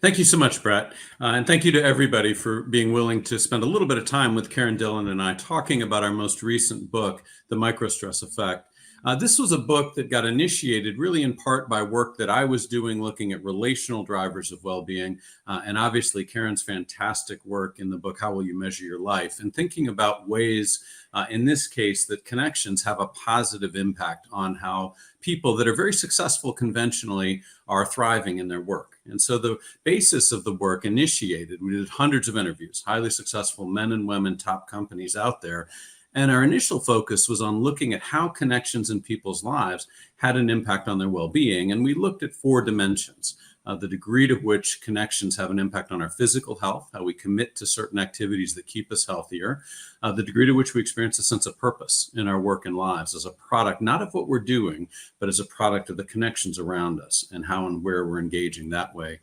Thank you so much, Brett. And thank you to everybody for being willing to spend a little bit of time with Karen, Dillon, and I talking about our most recent book, The Microstress Effect. This was a book that got initiated really in part by work that I was doing looking at relational drivers of well-being, and obviously Karen's fantastic work in the book, How Will You Measure Your Life? And thinking about ways, in this case, that connections have a positive impact on how people that are very successful conventionally are thriving in their work. And so the basis of the work initiated, we did hundreds of interviews, highly successful men and women, top companies out there. And our initial focus was on looking at how connections in people's lives had an impact on their well-being. And we looked at 4 dimensions. The degree to which connections have an impact on our physical health, how we commit to certain activities that keep us healthier, the degree to which we experience a sense of purpose in our work and lives as a product, not of what we're doing, but as a product of the connections around us and how and where we're engaging that way,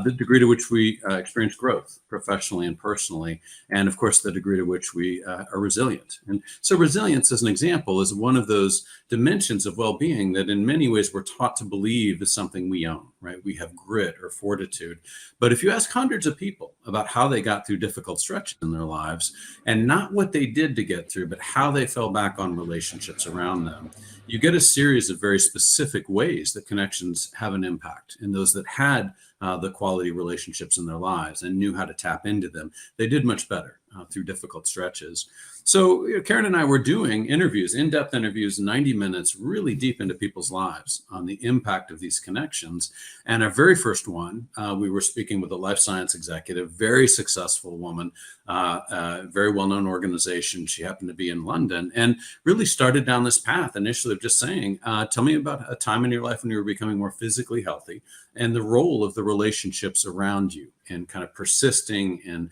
the degree to which we experience growth professionally and personally, and of course, the degree to which we are resilient. And so resilience, as an example, is one of those dimensions of well-being that in many ways we're taught to believe is something we own, right? We have grit or fortitude. But if you ask hundreds of people about how they got through difficult stretches in their lives, and not what they did to get through, but how they fell back on relationships around them, you get a series of very specific ways that connections have an impact. And those that had the quality relationships in their lives and knew how to tap into them, they did much better through difficult stretches. So Karen and I were doing interviews, in-depth interviews, 90 minutes, really deep into people's lives on the impact of these connections. And our very first one, we were speaking with a life science executive, very successful woman, very well-known organization. She happened to be in London and really started down this path initially of just saying, tell me about a time in your life when you were becoming more physically healthy and the role of the relationships around you and kind of persisting and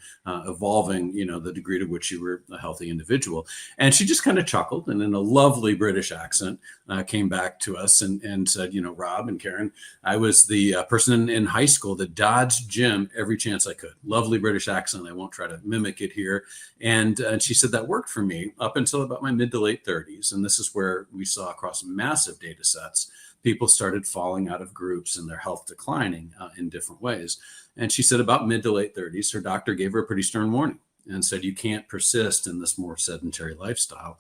evolving, the degree to which you were a healthy individual. And she just kind of chuckled and in a lovely British accent came back to us and said, Rob and Karen, I was the person in high school that dodged gym every chance I could. Lovely British accent. I won't try to mimic it here. And she said that worked for me up until about my mid to late 30s. And this is where we saw across massive data sets, people started falling out of groups and their health declining in different ways. And she said about mid to late 30s, her doctor gave her a pretty stern warning and said, you can't persist in this more sedentary lifestyle.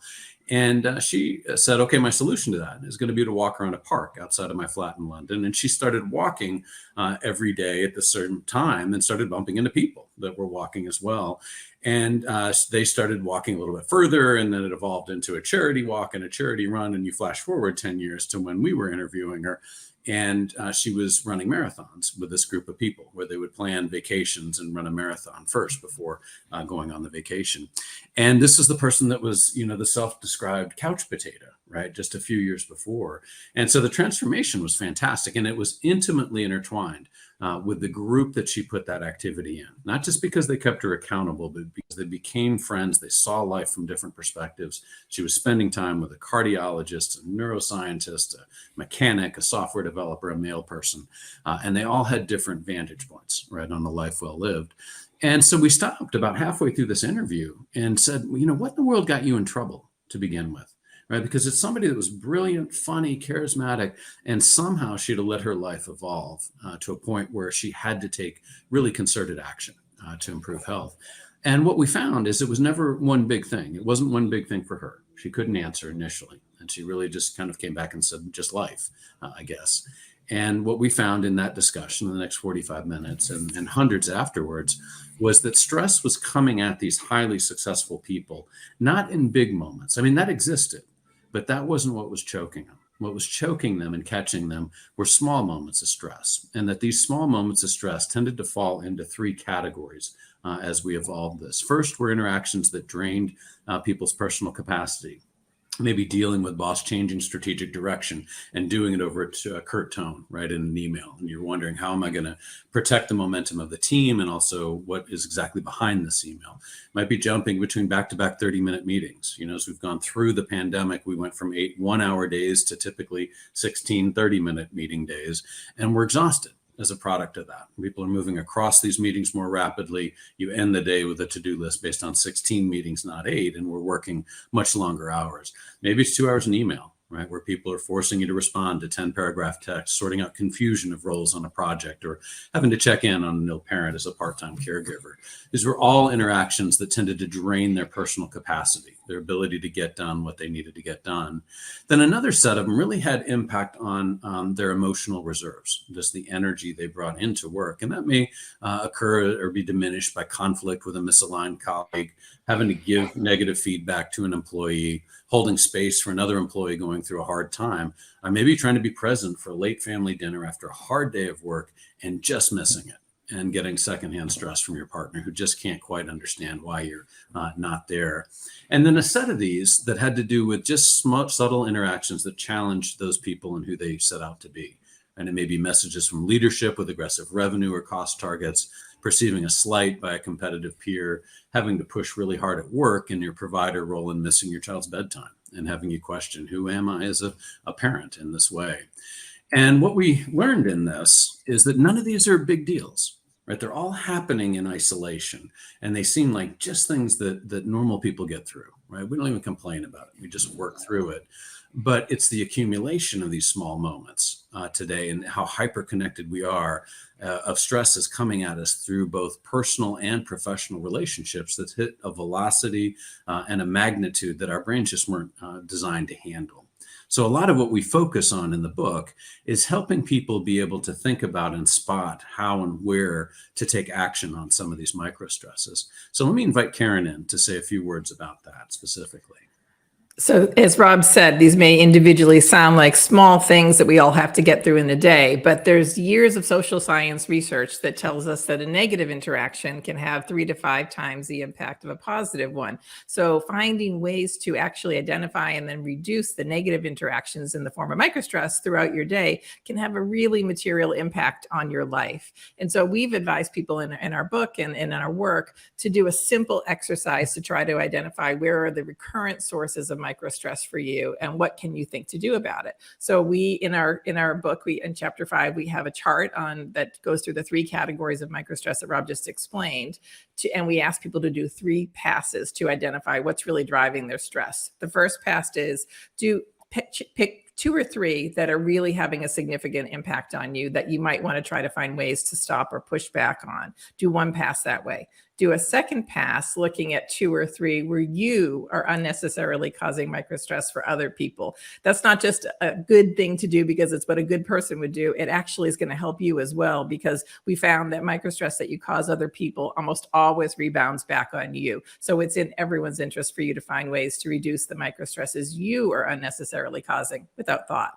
And she said, okay, my solution to that is going to be to walk around a park outside of my flat in London. And she started walking every day at the certain time and started bumping into people that were walking as well. And they started walking a little bit further, and then it evolved into a charity walk and a charity run. And you flash forward 10 years to when we were interviewing her. And she was running marathons with this group of people where they would plan vacations and run a marathon first before going on the vacation. And this is the person that was, the self-described couch potato, right? Just a few years before. And so the transformation was fantastic. And it was intimately intertwined with the group that she put that activity in, not just because they kept her accountable, but because they became friends. They saw life from different perspectives. She was spending time with a cardiologist, a neuroscientist, a mechanic, a software developer, a male person, and they all had different vantage points, right, on a life well lived. And so we stopped about halfway through this interview and said, what in the world got you in trouble to begin with? Right? Because it's somebody that was brilliant, funny, charismatic, and somehow she'd have let her life evolve to a point where she had to take really concerted action to improve health. And what we found is it was never one big thing. It wasn't one big thing for her. She couldn't answer initially. And she really just kind of came back and said, just life, I guess. And what we found in that discussion in the next 45 minutes and hundreds afterwards was that stress was coming at these highly successful people, not in big moments. I mean, that existed. But that wasn't what was choking them. What was choking them and catching them were small moments of stress. And that these small moments of stress tended to fall into 3 categories as we evolved this. First were interactions that drained people's personal capacity. Maybe dealing with boss changing strategic direction and doing it over a curt tone, right, in an email. And you're wondering, how am I going to protect the momentum of the team? And also what is exactly behind this email? Might be jumping between back-to-back 30-minute meetings. As we've gone through the pandemic, we went from 8 one-hour days to typically 16 30-minute meeting days. And we're exhausted as a product of that. People are moving across these meetings more rapidly. You end the day with a to-do list based on 16 meetings, not 8, and we're working much longer hours. Maybe it's 2 hours in email right? Where people are forcing you to respond to 10-paragraph text, sorting out confusion of roles on a project, or having to check in on an ill parent as a part-time caregiver. These were all interactions that tended to drain their personal capacity, their ability to get done what they needed to get done. Then another set of them really had impact on their emotional reserves, just the energy they brought into work. And that may occur or be diminished by conflict with a misaligned colleague, having to give negative feedback to an employee, holding space for another employee going through a hard time, or maybe trying to be present for a late family dinner after a hard day of work and just missing it, and getting secondhand stress from your partner who just can't quite understand why you're not there. And then a set of these that had to do with just small, subtle interactions that challenged those people and who they set out to be. And it may be messages from leadership with aggressive revenue or cost targets, perceiving a slight by a competitive peer, having to push really hard at work in your provider role and missing your child's bedtime, and having you question, who am I as a parent in this way? And what we learned in this is that none of these are big deals, right? They're all happening in isolation, and they seem like just things that normal people get through, right? We don't even complain about it. We just work through it. But it's the accumulation of these small moments today, and how hyper-connected we are of stress is coming at us through both personal and professional relationships that hit a velocity and a magnitude that our brains just weren't designed to handle. So a lot of what we focus on in the book is helping people be able to think about and spot how and where to take action on some of these microstresses. So let me invite Karen in to say a few words about that specifically. So as Rob said, these may individually sound like small things that we all have to get through in a day, but there's years of social science research that tells us that a negative interaction can have 3 to 5 times the impact of a positive one. So finding ways to actually identify and then reduce the negative interactions in the form of microstress throughout your day can have a really material impact on your life. And so we've advised people in our book and in our work to do a simple exercise to try to identify where are the recurrent sources of microstress for you and what can you think to do about it. So we in our book, in chapter 5, we have a chart on that goes through the 3 categories of microstress that Rob just explained, and we ask people to do 3 passes to identify what's really driving their stress. The first pass is pick 2 or 3 that are really having a significant impact on you that you might want to try to find ways to stop or push back on. Do 1 pass that way. Do a second pass looking at 2 or 3 where you are unnecessarily causing microstress for other people. That's not just a good thing to do because it's what a good person would do. It actually is going to help you as well, because we found that microstress that you cause other people almost always rebounds back on you. So it's in everyone's interest for you to find ways to reduce the microstresses you are unnecessarily causing without thought.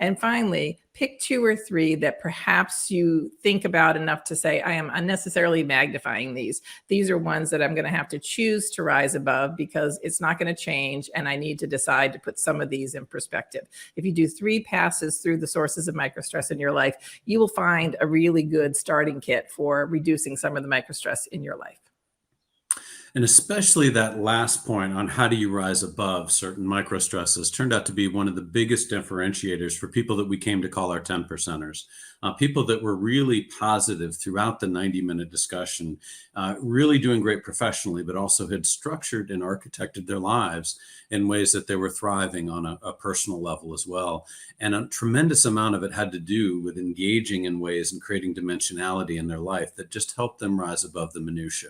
And finally, pick 2 or 3 that perhaps you think about enough to say, I am unnecessarily magnifying these. These are ones that I'm going to have to choose to rise above because it's not going to change, and I need to decide to put some of these in perspective. If you do 3 passes through the sources of microstress in your life, you will find a really good starting kit for reducing some of the microstress in your life. And especially that last point on how do you rise above certain microstresses turned out to be one of the biggest differentiators for people that we came to call our 10 percenters. People that were really positive throughout the 90-minute discussion, really doing great professionally, but also had structured and architected their lives in ways that they were thriving on a personal level as well. And a tremendous amount of it had to do with engaging in ways and creating dimensionality in their life that just helped them rise above the minutia.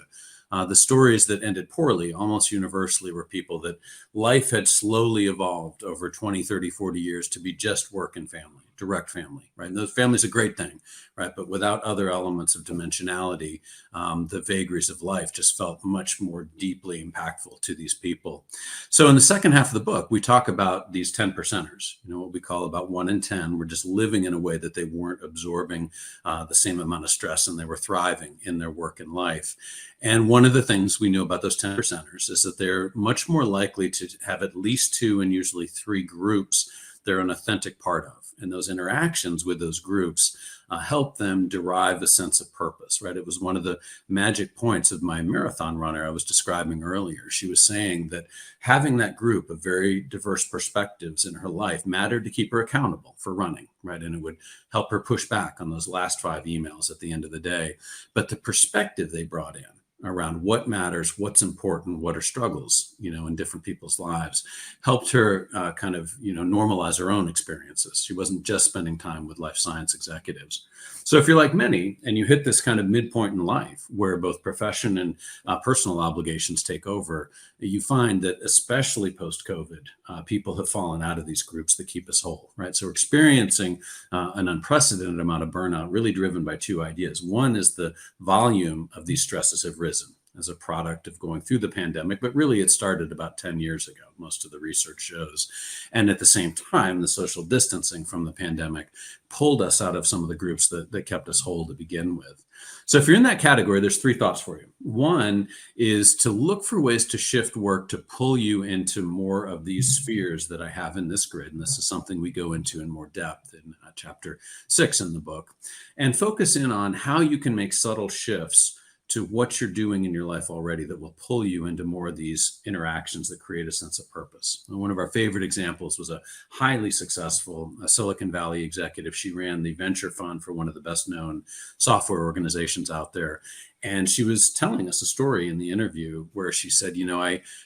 The stories that ended poorly almost universally were people that life had slowly evolved over 20, 30, 40 years to be just work and family, direct family, right? And the family's a great thing, right? But without other elements of dimensionality, the vagaries of life just felt much more deeply impactful to these people. So in the second half of the book, we talk about these 10 percenters, what we call about 1 in 10 were just living in a way that they weren't absorbing the same amount of stress, and they were thriving in their work and life. And one of the things we know about those 10 percenters is that they're much more likely to have at least 2 and usually 3 groups they're an authentic part of. And those interactions with those groups help them derive a sense of purpose, right? It was one of the magic points of my marathon runner I was describing earlier. She was saying that having that group of very diverse perspectives in her life mattered to keep her accountable for running, right? And it would help her push back on those last 5 emails at the end of the day. But the perspective they brought in, around what matters, what's important, what are struggles, in different people's lives, helped her kind of, normalize her own experiences. She wasn't just spending time with life science executives. So if you're like many and you hit this kind of midpoint in life where both profession and personal obligations take over, you find that especially post-COVID, people have fallen out of these groups that keep us whole, right? So we're experiencing an unprecedented amount of burnout, really driven by two ideas. One is the volume of these stresses have risen as a product of going through the pandemic, but really it started about 10 years ago, most of the research shows. And at the same time, the social distancing from the pandemic pulled us out of some of the groups that kept us whole to begin with. So if you're in that category, there's three thoughts for you. One is to look for ways to shift work to pull you into more of these spheres that I have in this grid. And this is something we go into in more depth in chapter 6 in the book, and focus in on how you can make subtle shifts to what you're doing in your life already that will pull you into more of these interactions that create a sense of purpose. And one of our favorite examples was a highly successful Silicon Valley executive. She ran the venture fund for one of the best known software organizations out there. And she was telling us a story in the interview where she said,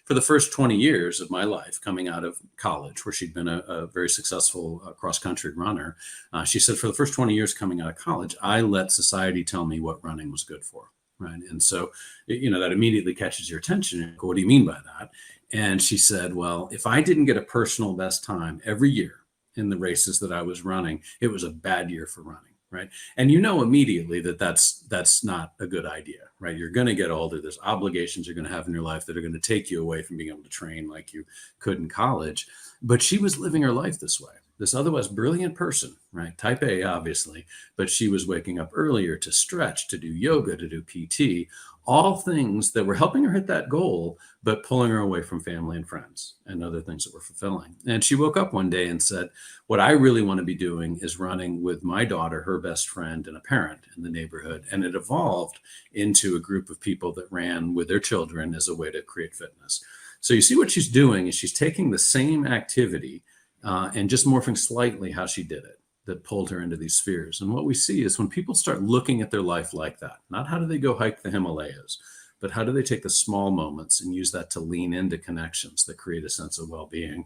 for the first 20 years of my life coming out of college, where she'd been a very successful cross-country runner, she said, for the first 20 years coming out of college, I let society tell me what running was good for. Right. And so, that immediately catches your attention. What do you mean by that? And she said, well, if I didn't get a personal best time every year in the races that I was running, it was a bad year for running. Right. And immediately that that's not a good idea. Right. You're going to get older. There's obligations you're going to have in your life that are going to take you away from being able to train like you could in college. But she was living her life this way. This otherwise brilliant person, right? Type A, obviously, but she was waking up earlier to stretch, to do yoga, to do PT, all things that were helping her hit that goal, but pulling her away from family and friends and other things that were fulfilling. And she woke up one day and said, what I really want to be doing is running with my daughter, her best friend, and a parent in the neighborhood. And it evolved into a group of people that ran with their children as a way to create fitness. So you see what she's doing is she's taking the same activity and just morphing slightly how she did it, that pulled her into these spheres. And what we see is when people start looking at their life like that, not how do they go hike the Himalayas, but how do they take the small moments and use that to lean into connections that create a sense of well-being?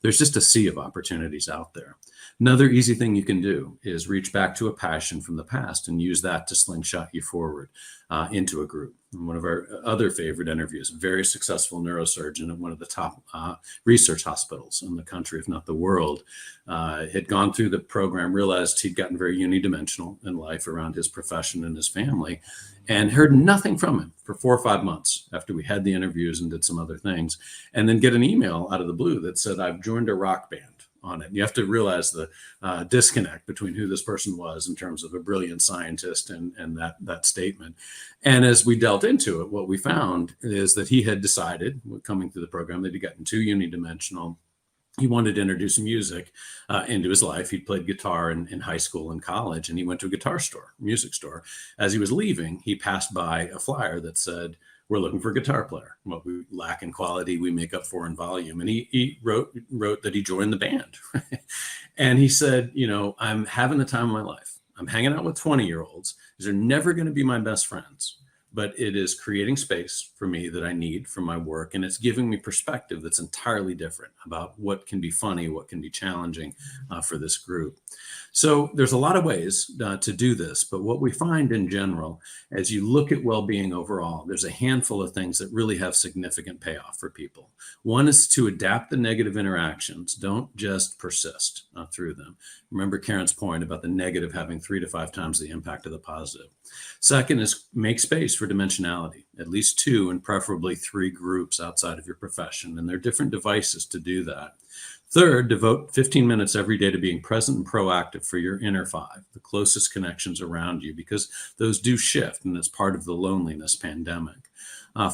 There's just a sea of opportunities out there. Another easy thing you can do is reach back to a passion from the past and use that to slingshot you forward into a group. And one of our other favorite interviews, a very successful neurosurgeon at one of the top research hospitals in the country, if not the world, had gone through the program, realized he'd gotten very unidimensional in life around his profession and his family, and heard nothing from him for 4 or 5 months after we had the interviews and did some other things, and then get an email out of the blue that said, I've joined a rock band on it. And you have to realize the disconnect between who this person was in terms of a brilliant scientist and that statement. And as we delved into it, what we found is that he had decided, coming through the program, that he'd gotten too unidimensional. He wanted to introduce music into his life. He'd played guitar in high school and college, and he went to a guitar store, music store. As he was leaving, he passed by a flyer that said, we're looking for a guitar player. What we lack in quality, we make up for in volume. And he wrote that he joined the band. And he said, I'm having the time of my life. I'm hanging out with 20-year-olds. These are never going to be my best friends, but it is creating space for me that I need for my work. And it's giving me perspective that's entirely different about what can be funny, what can be challenging for this group. So there's a lot of ways to do this, but what we find in general, as you look at well-being overall, there's a handful of things that really have significant payoff for people. One is to adapt the negative interactions. Don't just persist through them. Remember Karen's point about the negative having 3 to 5 times the impact of the positive. Second is make space for dimensionality, at least 2 and preferably 3 groups outside of your profession. And there are different devices to do that. Third, devote 15 minutes every day to being present and proactive for your inner 5, the closest connections around you, because those do shift, and it's part of the loneliness pandemic.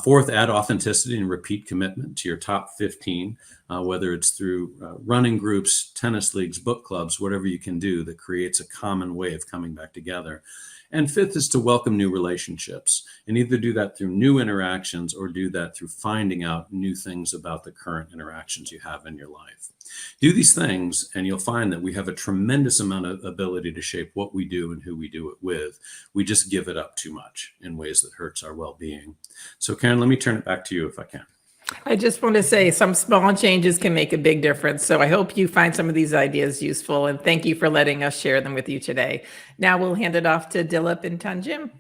Fourth, add authenticity and repeat commitment to your top 15, whether it's through running groups, tennis leagues, book clubs, whatever you can do that creates a common way of coming back together. And fifth is to welcome new relationships, and either do that through new interactions or do that through finding out new things about the current interactions you have in your life. Do these things, and you'll find that we have a tremendous amount of ability to shape what we do and who we do it with. We just give it up too much in ways that hurts our well-being. So Karen, let me turn it back to you if I can. I just want to say some small changes can make a big difference. So I hope you find some of these ideas useful, and thank you for letting us share them with you today. Now we'll hand it off to Dillon and Tanjim.